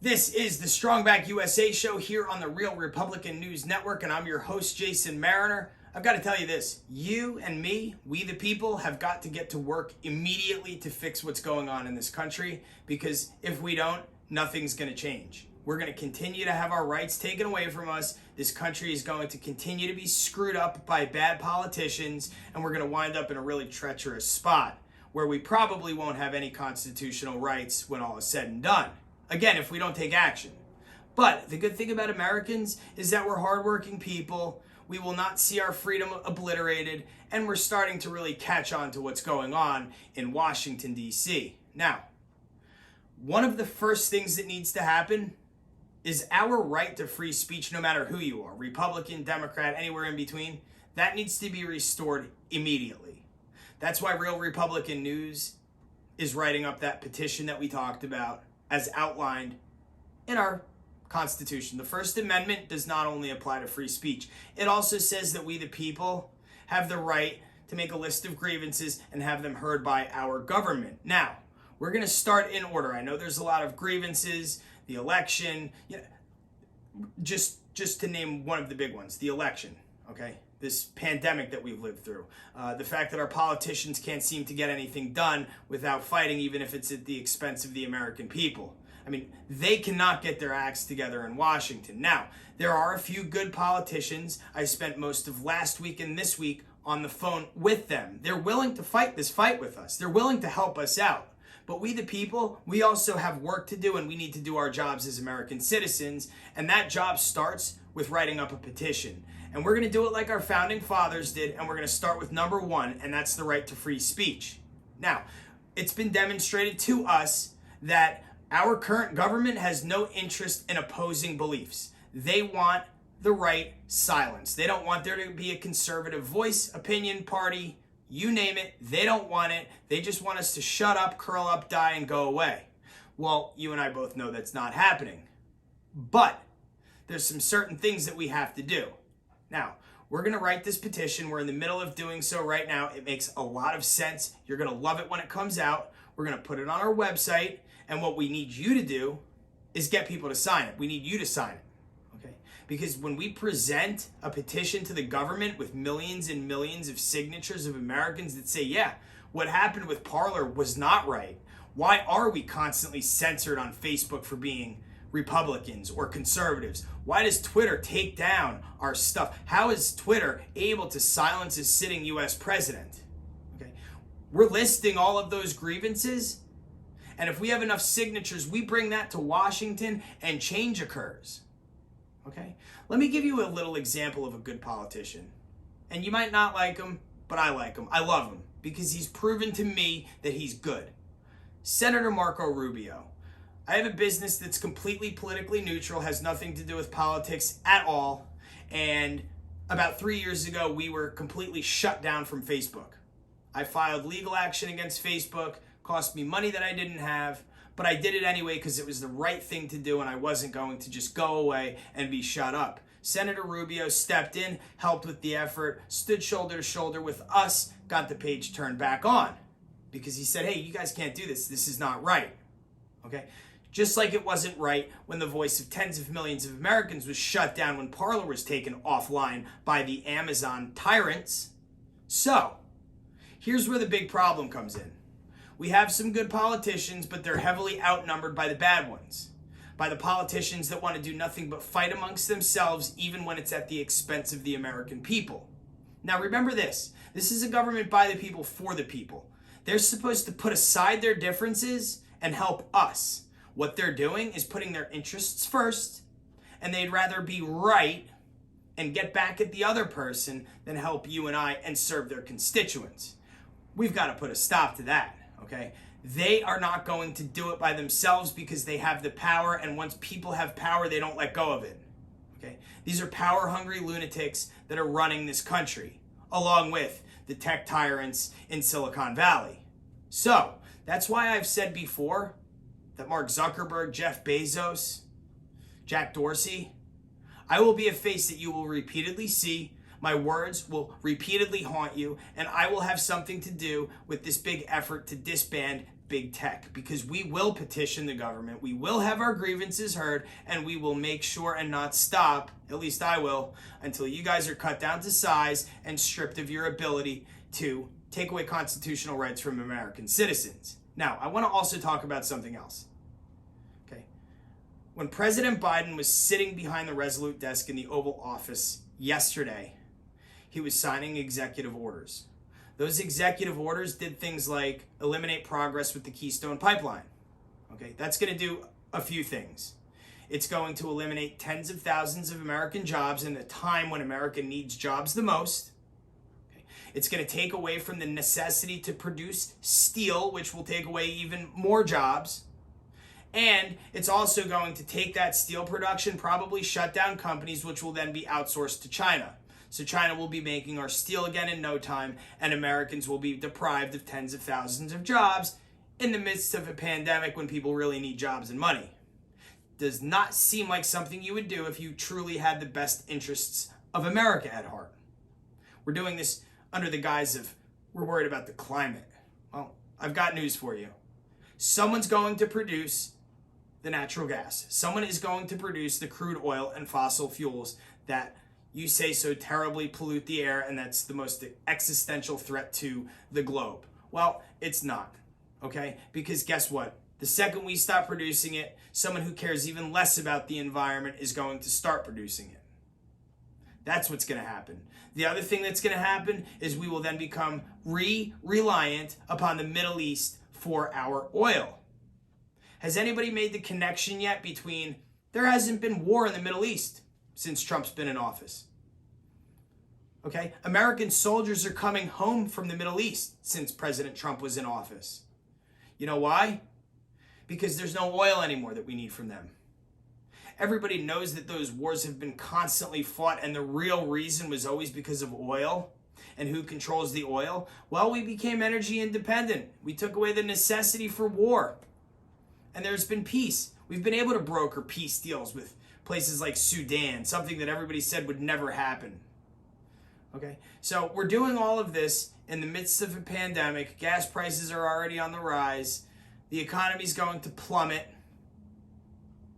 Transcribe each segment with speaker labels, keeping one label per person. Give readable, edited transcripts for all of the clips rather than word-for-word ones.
Speaker 1: This is the Strongback USA show here on the Real Republican News Network, and I'm your host, Jason Mariner. I've got to tell you this, you and me, we the people, have got to get to work immediately to fix what's going on in this country, because if we don't, nothing's going to change. We're going to continue to have our rights taken away from us. This country is going to continue to be screwed up by bad politicians, and we're going to wind up in a really treacherous spot where we probably won't have any constitutional rights when all is said and done. Again, if we don't take action. But the good thing about Americans is that we're hardworking people. We will not see our freedom obliterated, and we're starting to really catch on to what's going on in Washington, D.C. Now, one of the first things that needs to happen is our right to free speech, no matter who you are, Republican, Democrat, anywhere in between. That needs to be restored immediately. That's why Real Republican News is writing up that petition that we talked about, as outlined in our Constitution. The First Amendment does not only apply to free speech. It also says that we the people have the right to make a list of grievances and have them heard by our government. Now, we're going to start in order. I know there's a lot of grievances, the election, just to name one of the big ones, the election, okay? This pandemic that we've lived through, the fact that our politicians can't seem to get anything done without fighting, even if it's at the expense of the American people. I mean, they cannot get their acts together in Washington. Now, there are a few good politicians. I spent most of last week and this week on the phone with them. They're willing to fight this fight with us. They're willing to help us out. But we the people, we also have work to do, and we need to do our jobs as American citizens. And that job starts with writing up a petition. And we're going to do it like our founding fathers did, and we're going to start with number one, and that's the right to free speech. Now, it's been demonstrated to us that our current government has no interest in opposing beliefs. They want the right silence. They don't want there to be a conservative voice, opinion, party, you name it. They don't want it. They just want us to shut up, curl up, die, and go away. Well, you and I both know that's not happening. But there's some certain things that we have to do. Now, we're going to write this petition. We're in the middle of doing so right now. It makes a lot of sense. You're going to love it when it comes out. We're going to put it on our website. And what we need you to do is get people to sign it. We need you to sign it. Okay? Because when we present a petition to the government with millions and millions of signatures of Americans that say, yeah, what happened with Parler was not right. Why are we constantly censored on Facebook for being Republicans or conservatives? Why does Twitter take down our stuff? How is Twitter able to silence a sitting U.S. president? Okay, we're listing all of those grievances, and if we have enough signatures, we bring that to Washington and change occurs. Okay, let me give you a little example of a good politician, and you might not like him, but I like him. I love him because he's proven to me that he's good. Senator Marco Rubio. I have a business that's completely politically neutral, has nothing to do with politics at all. And about 3 years ago, we were completely shut down from Facebook. I filed legal action against Facebook, cost me money that I didn't have, but I did it anyway because it was the right thing to do, and I wasn't going to just go away and be shut up. Senator Rubio stepped in, helped with the effort, stood shoulder to shoulder with us, got the page turned back on because he said, hey, you guys can't do this. This is not right. Okay? Just like it wasn't right when the voice of tens of millions of Americans was shut down when Parler was taken offline by the Amazon tyrants. So, here's where the big problem comes in. We have some good politicians, but they're heavily outnumbered by the bad ones. By the politicians that want to do nothing but fight amongst themselves, even when it's at the expense of the American people. Now remember this. This is a government by the people, for the people. They're supposed to put aside their differences and help us. What they're doing is putting their interests first, and they'd rather be right and get back at the other person than help you and I and serve their constituents. We've got to put a stop to that, okay? They are not going to do it by themselves because they have the power, and once people have power, they don't let go of it, okay? These are power-hungry lunatics that are running this country, along with the tech tyrants in Silicon Valley. So, that's why I've said before that Mark Zuckerberg, Jeff Bezos, Jack Dorsey, I will be a face that you will repeatedly see. My words will repeatedly haunt you, and I will have something to do with this big effort to disband big tech, because we will petition the government, we will have our grievances heard, and we will make sure and not stop, at least I will, until you guys are cut down to size and stripped of your ability to take away constitutional rights from American citizens. Now, I want to also talk about something else. Okay. When President Biden was sitting behind the Resolute desk in the Oval Office yesterday, he was signing executive orders. Those executive orders did things like eliminate progress with the Keystone Pipeline. Okay, that's going to do a few things. It's going to eliminate tens of thousands of American jobs in a time when America needs jobs the most. Okay. It's going to take away from the necessity to produce steel, which will take away even more jobs. And it's also going to take that steel production, probably shut down companies, which will then be outsourced to China. So China will be making our steel again in no time, and Americans will be deprived of tens of thousands of jobs in the midst of a pandemic when people really need jobs and money. Does not seem like something you would do if you truly had the best interests of America at heart. We're doing this under the guise of we're worried about the climate. Well, I've got news for you. Someone's going to produce the natural gas. Someone is going to produce the crude oil and fossil fuels that you say so terribly pollute the air, and that's the most existential threat to the globe. Well, it's not, okay? Because guess what? The second we stop producing it, someone who cares even less about the environment is going to start producing it. That's what's going to happen. The other thing that's going to happen is we will then become reliant upon the Middle East for our oil. Has anybody made the connection yet between there hasn't been war in the Middle East since Trump's been in office? Okay, American soldiers are coming home from the Middle East since President Trump was in office. You know why? Because there's no oil anymore that we need from them. Everybody knows that those wars have been constantly fought, and the real reason was always because of oil. And who controls the oil? Well, we became energy independent. We took away the necessity for war. And there's been peace. We've been able to broker peace deals with places like Sudan, something that everybody said would never happen. Okay, so we're doing all of this in the midst of a pandemic. Gas prices are already on the rise. The economy's going to plummet.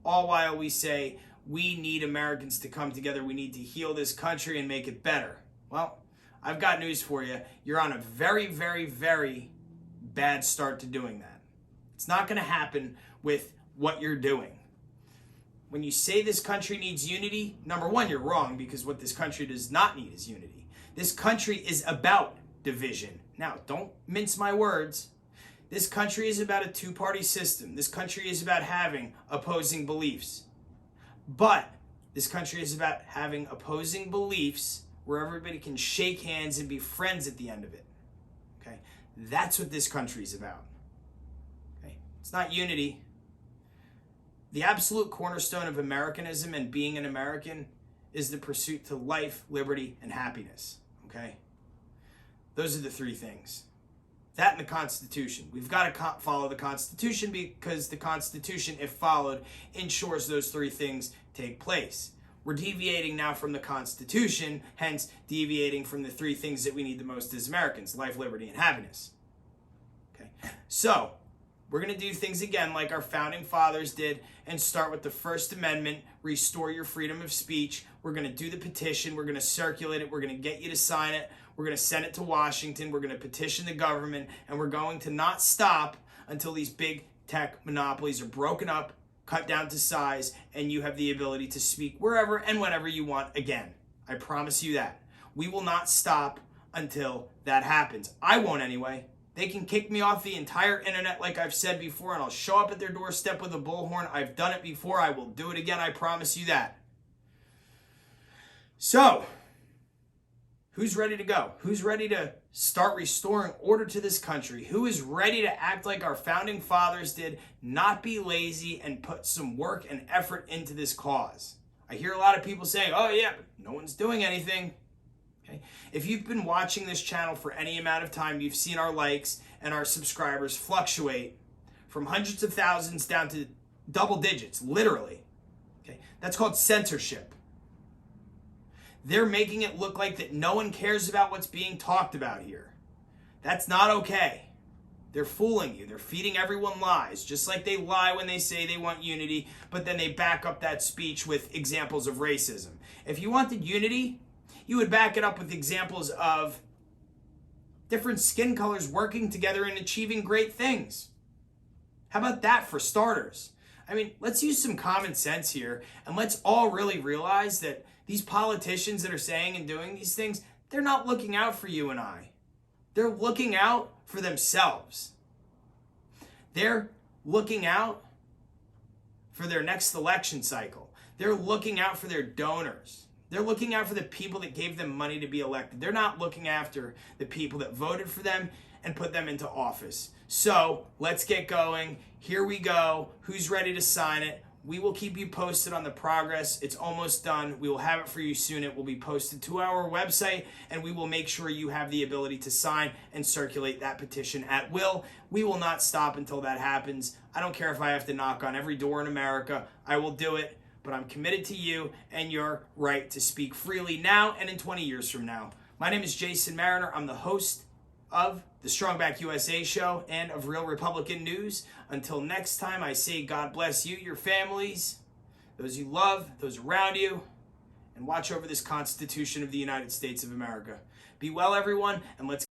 Speaker 1: All while we say we need Americans to come together. We need to heal this country and make it better. Well, I've got news for you. You're on a very, very, very bad start to doing that. It's not going to happen with what you're doing. When you say this country needs unity, number one, you're wrong, because what this country does not need is unity. This country is about division. Now, don't mince my words. This country is about a two-party system. This country is about having opposing beliefs. But this country is about having opposing beliefs where everybody can shake hands and be friends at the end of it. Okay? That's what this country is about. Okay? It's not unity. The absolute cornerstone of Americanism and being an American is the pursuit to life, liberty, and happiness. Okay? Those are the three things. That and the Constitution. We've got to follow the Constitution, because the Constitution, if followed, ensures those three things take place. We're deviating now from the Constitution, hence deviating from the three things that we need the most as Americans: life, liberty, and happiness. Okay? So, we're going to do things again like our founding fathers did and start with the First Amendment, restore your freedom of speech. We're going to do the petition. We're going to circulate it. We're going to get you to sign it. We're going to send it to Washington. We're going to petition the government, and we're going to not stop until these big tech monopolies are broken up, cut down to size, and you have the ability to speak wherever and whenever you want again. I promise you that. We will not stop until that happens. I won't anyway. They can kick me off the entire internet like I've said before, and I'll show up at their doorstep with a bullhorn. I've done it before. I will do it again. I promise you that. So, who's ready to go? Who's ready to start restoring order to this country? Who is ready to act like our founding fathers did, not be lazy, and put some work and effort into this cause? I hear a lot of people saying, oh yeah, but no one's doing anything. Okay. If you've been watching this channel for any amount of time, you've seen our likes and our subscribers fluctuate from hundreds of thousands down to double digits, literally. Okay. That's called censorship. They're making it look like that no one cares about what's being talked about here. That's not okay. They're fooling you. They're feeding everyone lies, just like they lie when they say they want unity, but then they back up that speech with examples of racism. If you wanted unity, you would back it up with examples of different skin colors working together and achieving great things. How about that for starters? I mean, let's use some common sense here, and let's all really realize that these politicians that are saying and doing these things, they're not looking out for you and I. They're looking out for themselves. They're looking out for their next election cycle. They're looking out for their donors. They're looking out for the people that gave them money to be elected. They're not looking after the people that voted for them and put them into office. So let's get going. Here we go. Who's ready to sign it? We will keep you posted on the progress. It's almost done. We will have it for you soon. It will be posted to our website, and we will make sure you have the ability to sign and circulate that petition at will. We will not stop until that happens. I don't care if I have to knock on every door in America. I will do it, but I'm committed to you and your right to speak freely now and in 20 years from now. My name is Jason Mariner. I'm the host of the Strong Back USA show and of Real Republican News. Until next time, I say God bless you, your families, those you love, those around you, and watch over this Constitution of the United States of America. Be well, everyone, and let's